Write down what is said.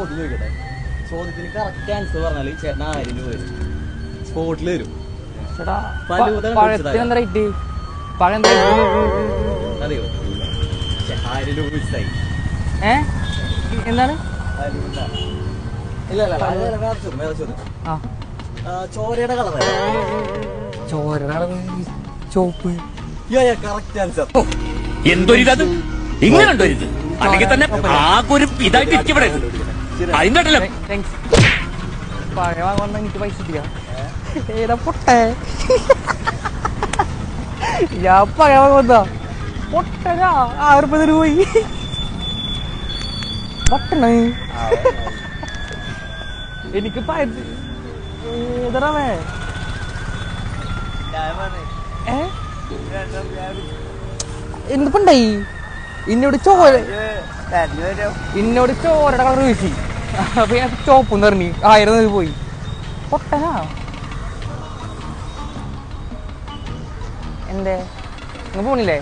ചോദ്യം ചോദിക്കട്ടെ? ചോദ്യത്തിന് കറക്റ്റ് ആൻസർ പറഞ്ഞാൽ ചേട്ടൻ 1000 രൂപ വരും, സ്പോട്ടിൽ വരും. അറിയോ? 1000 രൂപ മിസ്സായി. എന്താണ്? ഇല്ല വേറെ ചോദ്യം. ചോരയുടെ കളർ ചോപ്പ്. Correct answer. എന്തൊരിത് ഇങ്ങനെയുണ്ടോ? ഇത് അല്ലെങ്കിൽ തന്നെ ആകെ ഒരു ഇതായിട്ട് ഇരിക്കപ്പെടരുത്. അതിന്റെ പഴയ വാങ്ങുന്ന എനിക്ക് പൈസ ഏതാ പൊട്ടേ? ഞാൻ പഴയ വാങ്ങുന്ന പൊട്ടനാ. 1000 രൂപ പോയി. പൊട്ടണ എനിക്ക് ഏതറവേ എന്തിപ്പണ്ടായി? ഇന്നോട് ചോരയുടെ കളർ വീശി. അപ്പൊ ഞാൻ ചോപ്പെന്ന് പറഞ്ഞു 1000 രൂപ പോയി. പൊട്ടനാ. എന്തേ പോണില്ലേ?